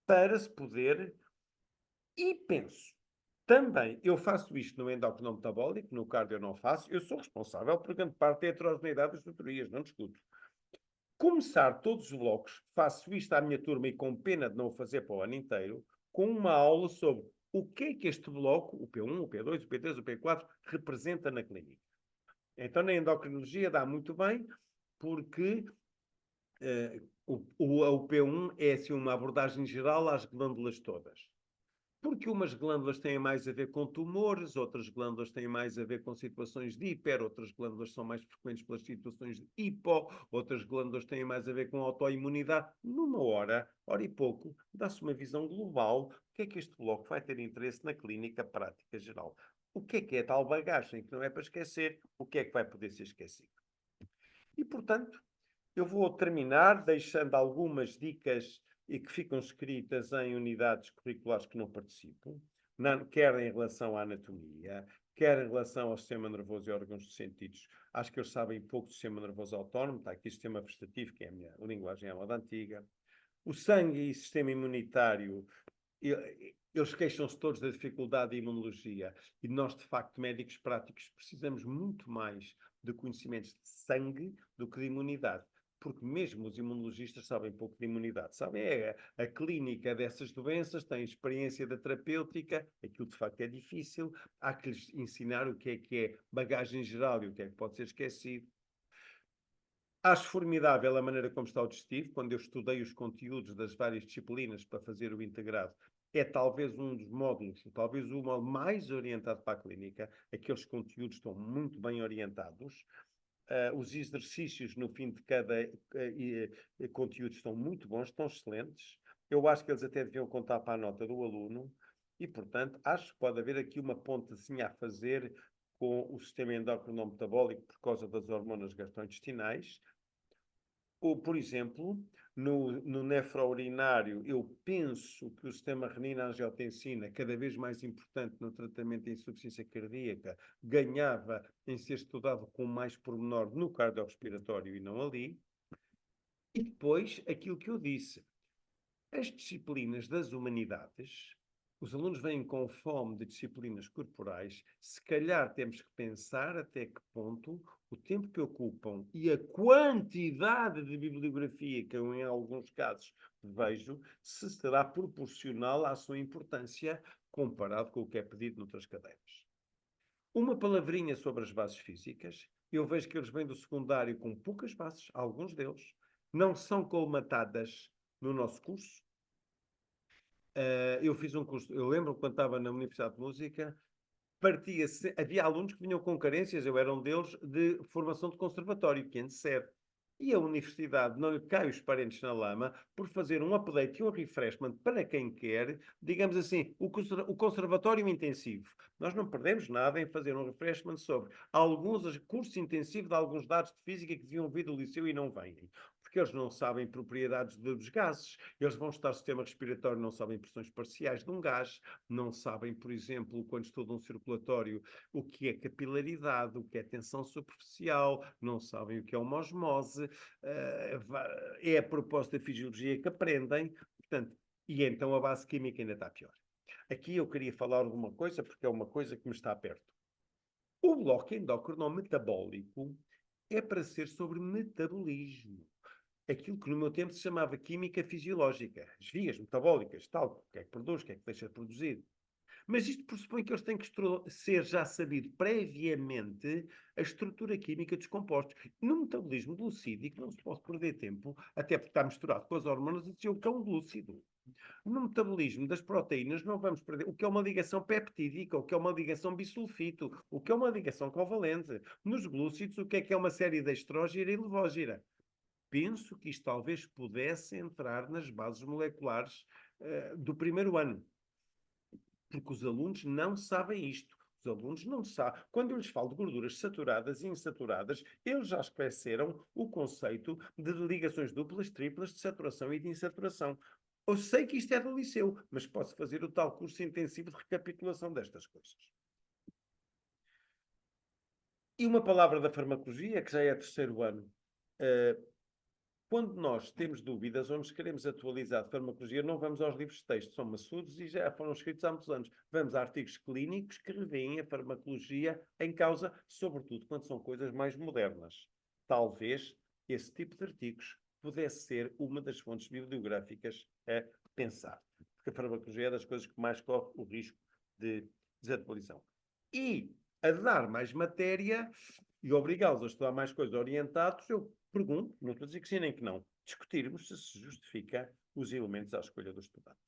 Para se poder... E penso, também, eu faço isto no endócrino metabólico, no cardio eu não faço, eu sou responsável por grande parte da heterogeneidade das tutorias, não discuto. Começar todos os blocos, faço isto à minha turma e com pena de não o fazer para o ano inteiro, com uma aula sobre o que é que este bloco, o P1, o P2, o P3, o P4, representa na clínica. Então, na endocrinologia dá muito bem, porque o P1 é assim, uma abordagem geral às glândulas todas. Porque umas glândulas têm mais a ver com tumores, outras glândulas têm mais a ver com situações de hiper, outras glândulas são mais frequentes pelas situações de hipo, outras glândulas têm mais a ver com autoimunidade. Numa hora e pouco, dá-se uma visão global. O que é que este bloco vai ter interesse na clínica prática geral? O que é tal bagagem que não é para esquecer? O que é que vai poder ser esquecido? E, portanto, eu vou terminar deixando algumas dicas e que ficam escritas em unidades curriculares que não participo, quer em relação à anatomia, quer em relação ao sistema nervoso e órgãos dos sentidos. Acho que eles sabem pouco do sistema nervoso autónomo, está aqui o sistema vegetativo, que é a minha linguagem da antiga. O sangue e sistema imunitário, eles queixam-se todos da dificuldade de imunologia e nós, de facto, médicos práticos, precisamos muito mais de conhecimentos de sangue do que de imunidade. Porque mesmo os imunologistas sabem pouco de imunidade. Sabem, a clínica dessas doenças, têm experiência da terapêutica, aquilo de facto é difícil. Há que lhes ensinar o que é bagagem geral e o que é que pode ser esquecido. Acho formidável a maneira como está o digestivo. Quando eu estudei os conteúdos das várias disciplinas para fazer o integrado, é talvez um dos módulos, talvez o módulo mais orientado para a clínica. Aqueles conteúdos estão muito bem orientados. Os exercícios no fim de cada conteúdo estão muito bons, estão excelentes. Eu acho que eles até deviam contar para a nota do aluno e, portanto, acho que pode haver aqui uma pontezinha a fazer com o sistema endócrino-metabólico por causa das hormonas gastrointestinais. Ou, por exemplo, no nefrourinário, eu penso que o sistema renina-angiotensina, cada vez mais importante no tratamento da insuficiência cardíaca, ganhava em ser estudado com mais pormenor no cardiorrespiratório e não ali. E depois, aquilo que eu disse, as disciplinas das humanidades, os alunos vêm com fome de disciplinas corporais, se calhar temos que pensar até que ponto o tempo que ocupam e a quantidade de bibliografia que eu, em alguns casos, vejo, se será proporcional à sua importância comparado com o que é pedido noutras cadeiras. Uma palavrinha sobre as bases físicas. Eu vejo que eles vêm do secundário com poucas bases, alguns deles, não são colmatadas no nosso curso. Eu fiz um curso, eu lembro quando estava na Universidade de Música, havia alunos que vinham com carências, eu era um deles, de formação de conservatório, que antes era. E a universidade não lhe cai os parentes na lama por fazer um update e um refreshment para quem quer, digamos assim, o conservatório intensivo. Nós não perdemos nada em fazer um refreshment sobre alguns cursos intensivos de alguns dados de física que deviam vir do liceu e não vêm. Porque eles não sabem propriedades dos gases, eles vão estar no sistema respiratório, não sabem pressões parciais de um gás, não sabem, por exemplo, quando estudam circulatório, o que é capilaridade, o que é tensão superficial, não sabem o que é uma osmose, é a proposta da fisiologia que aprendem, portanto, e então a base química ainda está pior. Aqui eu queria falar alguma coisa, porque é uma coisa que me está perto. O bloco endócrino-metabólico é para ser sobre metabolismo. Aquilo que no meu tempo se chamava química fisiológica, as vias metabólicas, tal, o que é que produz, o que é que deixa de produzir. Mas isto pressupõe que eles têm que ser já sabido previamente a estrutura química dos compostos. No metabolismo glucídico não se pode perder tempo, até porque está misturado com as hormonas, a dizer o que é um glúcido. No metabolismo das proteínas não vamos perder o que é uma ligação peptídica, o que é uma ligação bisulfito, o que é uma ligação covalente. Nos glúcidos, o que é uma série de estrógena e levógena. Penso que isto talvez pudesse entrar nas bases moleculares do primeiro ano. Porque os alunos não sabem isto. Os alunos não sabem. Quando eu lhes falo de gorduras saturadas e insaturadas, eles já esqueceram o conceito de ligações duplas, triplas, de saturação e de insaturação. Eu sei que isto é do liceu, mas posso fazer o tal curso intensivo de recapitulação destas coisas. E uma palavra da farmacologia, que já é terceiro ano. Quando nós temos dúvidas ou nos queremos atualizar de farmacologia, não vamos aos livros de texto, são maçudos e já foram escritos há muitos anos. Vamos a artigos clínicos que revêem a farmacologia em causa, sobretudo quando são coisas mais modernas. Talvez esse tipo de artigos pudesse ser uma das fontes bibliográficas a pensar. Porque a farmacologia é das coisas que mais corre o risco de desatualização. E a dar mais matéria e obrigá-los a estudar mais coisas orientados, eu pergunto, não estou a dizer que sim nem que não, discutirmos se justifica os elementos à escolha do estudante.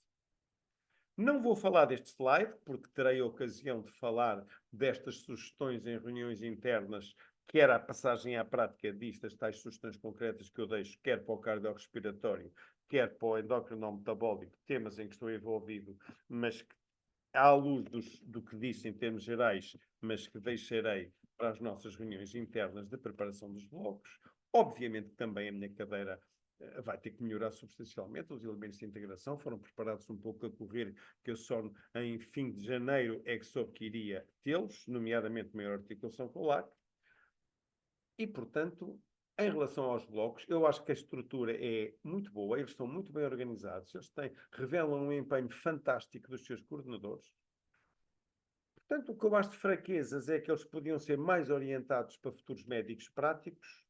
Não vou falar deste slide, porque terei a ocasião de falar destas sugestões em reuniões internas, quer a passagem à prática destas tais sugestões concretas que eu deixo, quer para o cardiorrespiratório, quer para o endócrino-metabólico, temas em que estou envolvido, mas que, à luz do que disse em termos gerais, mas que deixarei para as nossas reuniões internas de preparação dos blocos. Obviamente que também a minha cadeira vai ter que melhorar substancialmente. Os elementos de integração foram preparados um pouco a correr, que eu só em fim de janeiro é que soube que iria tê-los, nomeadamente maior articulação com o LAC. E, portanto, em relação aos blocos, eu acho que a estrutura é muito boa, eles estão muito bem organizados, revelam um empenho fantástico dos seus coordenadores. Portanto, o que eu acho de fraquezas é que eles podiam ser mais orientados para futuros médicos práticos,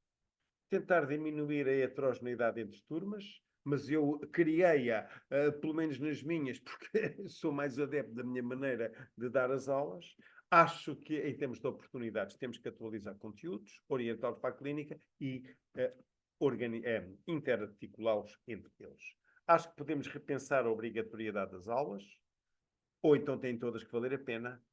tentar diminuir a heterogeneidade entre turmas, mas eu criei-a, pelo menos nas minhas, porque sou mais adepto da minha maneira de dar as aulas. Acho que, em termos de oportunidades, temos que atualizar conteúdos, orientá-los para a clínica e interarticulá-los entre eles. Acho que podemos repensar a obrigatoriedade das aulas, ou então têm todas que valer a pena,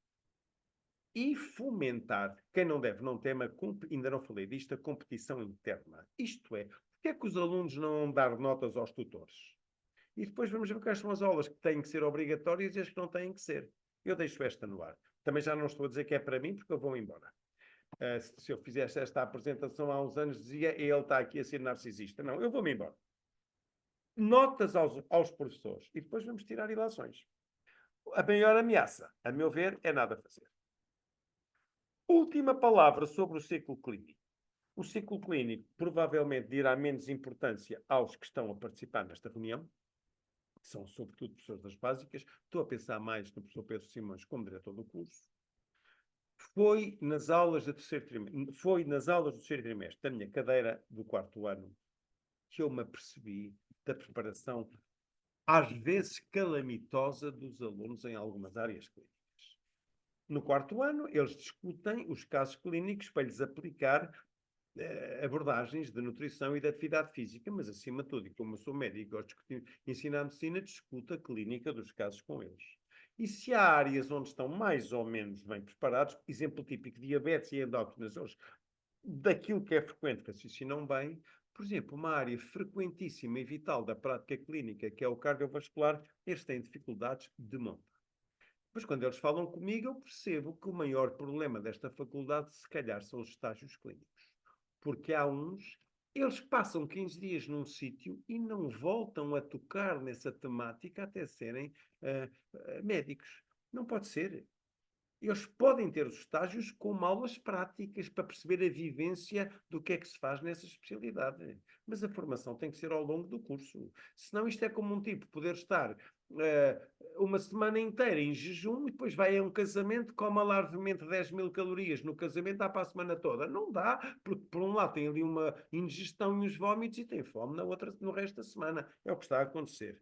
e fomentar, quem não deve não tema, ainda não falei disto, a competição interna. Isto é, porque é que os alunos não vão dar notas aos tutores? E depois vamos ver quais são as aulas que têm que ser obrigatórias e as que não têm que ser. Eu deixo esta no ar. Também já não estou a dizer que é para mim, porque eu vou embora. Se eu fizesse esta apresentação há uns anos, dizia ele está aqui a ser narcisista. Não, eu vou-me embora. Notas aos professores e depois vamos tirar ilações. A maior ameaça, a meu ver, é nada fazer. Última palavra sobre o ciclo clínico. O ciclo clínico provavelmente dirá menos importância aos que estão a participar nesta reunião, que são sobretudo professores das básicas. Estou a pensar mais no professor Pedro Simões como diretor do curso. Foi nas aulas do terceiro trimestre da minha cadeira do quarto ano que eu me apercebi da preparação, às vezes calamitosa, dos alunos em algumas áreas clínicas. No quarto ano, eles discutem os casos clínicos para lhes aplicar abordagens de nutrição e de atividade física, mas acima de tudo, e como eu sou médico e gosto de ensinar medicina, discuto a clínica dos casos com eles. E se há áreas onde estão mais ou menos bem preparados, exemplo típico, diabetes e endócrinas, eles, daquilo que é frequente, raciocinam bem. Por exemplo, uma área frequentíssima e vital da prática clínica, que é o cardiovascular, eles têm dificuldades de monta. Mas quando eles falam comigo, eu percebo que o maior problema desta faculdade, se calhar, são os estágios clínicos. Porque há uns, eles passam 15 dias num sítio e não voltam a tocar nessa temática até serem médicos. Não pode ser. Eles podem ter os estágios como aulas práticas para perceber a vivência do que é que se faz nessa especialidade. Mas a formação tem que ser ao longo do curso. Senão isto é como um tipo poder estar uma semana inteira em jejum e depois vai a um casamento, come alardemente 10.000 calorias no casamento, dá para a semana toda. Não dá, porque por um lado tem ali uma ingestão e uns vómitos e tem fome no resto da semana. É o que está a acontecer.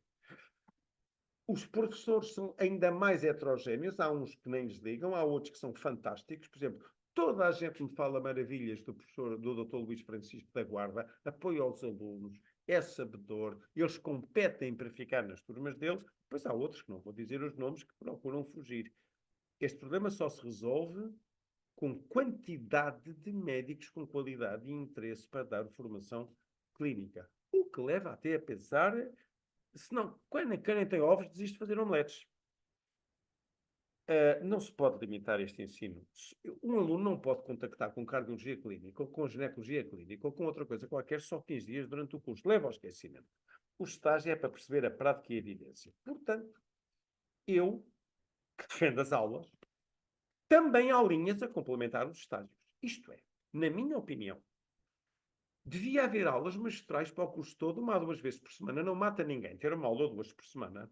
Os professores são ainda mais heterogéneos. Há uns que nem lhes ligam, há outros que são fantásticos. Por exemplo, toda a gente me fala maravilhas do Dr. Luís Francisco da Guarda, apoia aos alunos, é sabedor, eles competem para ficar nas turmas deles. Depois há outros, que não vou dizer os nomes, que procuram fugir. Este problema só se resolve com quantidade de médicos com qualidade e interesse para dar formação clínica. O que leva até a pensar, se não, quando quem tem ovos, desiste de fazer omeletes. Não se pode limitar este ensino. Um aluno não pode contactar com cardiologia clínica, ou com ginecologia clínica, ou com outra coisa qualquer, só 15 dias durante o curso. Leva ao esquecimento. O estágio é para perceber a prática e a evidência. Portanto, eu, que defendo as aulas, também há linhas a complementar os estágios. Isto é, na minha opinião, devia haver aulas magistrais para o curso todo, uma a duas vezes por semana. Não mata ninguém ter uma aula ou duas por semana.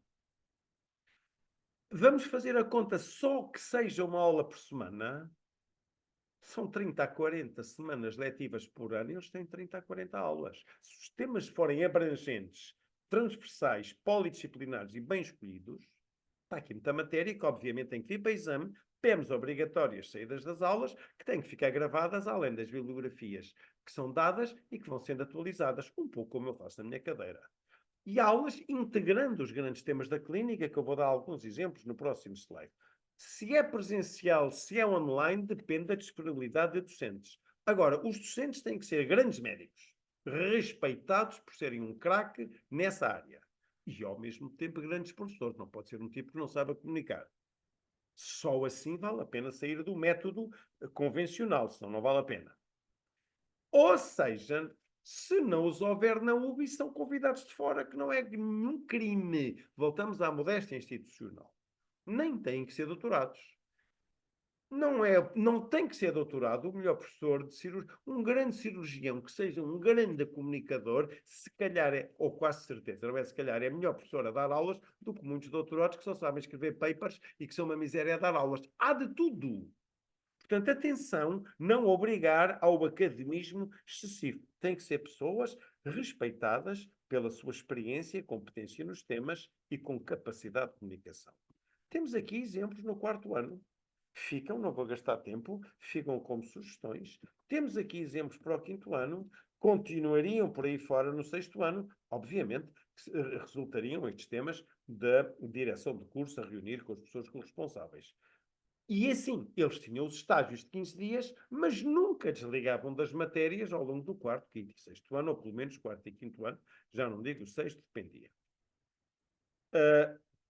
Vamos fazer a conta só que seja uma aula por semana. São 30 a 40 semanas letivas por ano e eles têm 30 a 40 aulas. Se os temas forem abrangentes, transversais, polidisciplinares e bem escolhidos, está aqui muita matéria que obviamente tem que vir para exame, PEMs obrigatórias saídas das aulas, que têm que ficar gravadas além das bibliografias que são dadas e que vão sendo atualizadas, um pouco como eu faço na minha cadeira. E aulas integrando os grandes temas da clínica, que eu vou dar alguns exemplos no próximo slide. Se é presencial, se é online, depende da disponibilidade de docentes. Agora, os docentes têm que ser grandes médicos, respeitados por serem um craque nessa área. E, ao mesmo tempo, grandes professores. Não pode ser um tipo que não saiba comunicar. Só assim vale a pena sair do método convencional, senão não vale a pena. Ou seja, se não os houver na UBI, são convidados de fora, que não é nenhum crime. Voltamos à modéstia institucional. Nem têm que ser doutorados. Não tem que ser doutorado o melhor professor de cirurgia. Um grande cirurgião que seja um grande comunicador, se calhar ou quase certeza, não é se calhar, é melhor professor a dar aulas do que muitos doutorados que só sabem escrever papers e que são uma miséria a dar aulas. Há de tudo. Portanto, atenção, não obrigar ao academismo excessivo. Tem que ser pessoas respeitadas pela sua experiência e competência nos temas e com capacidade de comunicação. Temos aqui exemplos no quarto ano. Ficam, não vou gastar tempo, ficam como sugestões. Temos aqui exemplos para o quinto ano, continuariam por aí fora no sexto ano, obviamente, resultariam estes temas da direção de curso a reunir com as pessoas responsáveis. E assim, eles tinham os estágios de 15 dias, mas nunca desligavam das matérias ao longo do quarto, quinto e sexto ano, ou pelo menos quarto e quinto ano, já não digo o sexto, dependia.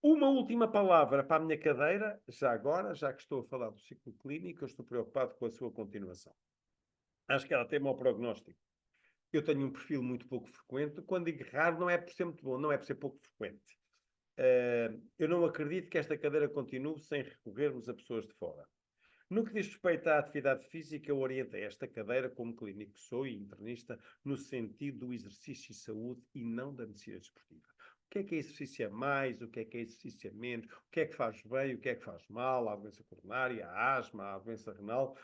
Uma última palavra para a minha cadeira, já agora, já que estou a falar do ciclo clínico, eu estou preocupado com a sua continuação. Acho que ela tem mau prognóstico. Eu tenho um perfil muito pouco frequente. Quando digo raro, não é por ser muito bom, não é por ser pouco frequente. Eu não acredito que esta cadeira continue sem recorrermos a pessoas de fora. No que diz respeito à atividade física, eu orientei esta cadeira como clínico que sou e internista no sentido do exercício e saúde e não da medicina desportiva. O que é exercício a mais, o que é exercício a menos, o que é que faz bem, o que é que faz mal, a doença coronária, a asma, a doença renal.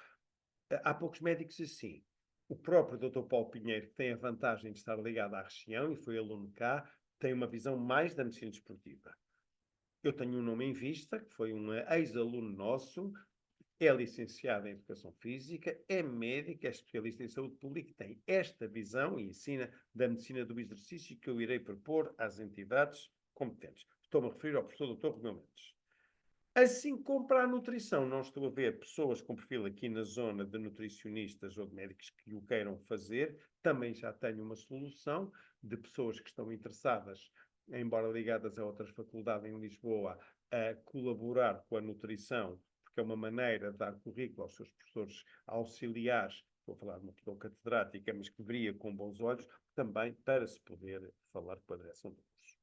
Há poucos médicos assim. O próprio Dr. Paulo Pinheiro, que tem a vantagem de estar ligado à região e foi aluno cá, tem uma visão mais da medicina desportiva. Eu tenho um nome em vista, que foi um ex-aluno nosso, é licenciado em Educação Física, é médico, é especialista em saúde pública, tem esta visão e ensina da medicina do exercício que eu irei propor às entidades competentes. Estou-me a referir ao professor Dr. Romeu Mendes. Assim como para a nutrição, não estou a ver pessoas com perfil aqui na zona de nutricionistas ou de médicos que o queiram fazer, também já tenho uma solução de pessoas que estão interessadas, embora ligadas a outras faculdades em Lisboa, a colaborar com a nutrição, porque é uma maneira de dar currículo aos seus professores auxiliares, estou a falar de uma pessoa catedrática, mas que veria com bons olhos, também para se poder falar com a direção do curso.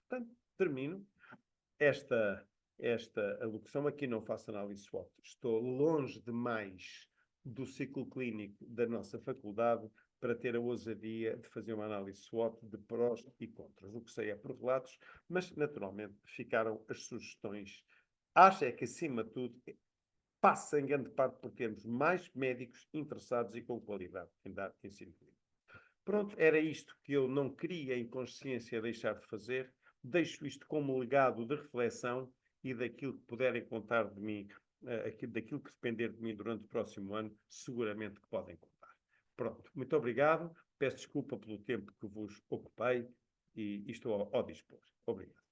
Portanto, termino esta alocução. Aqui não faço análise SWOT. Estou longe demais do ciclo clínico da nossa faculdade para ter a ousadia de fazer uma análise SWOT de prós e contras. O que sei é por relatos, mas naturalmente ficaram as sugestões. Acho é que, acima de tudo, passa em grande parte por termos mais médicos interessados e com qualidade em dar ensino clínico. Pronto, era isto que eu não queria, em consciência, deixar de fazer. Deixo isto como legado de reflexão e daquilo que puderem contar de mim, daquilo que depender de mim durante o próximo ano, seguramente que podem contar. Pronto, muito obrigado. Peço desculpa pelo tempo que vos ocupei e estou ao dispor. Obrigado.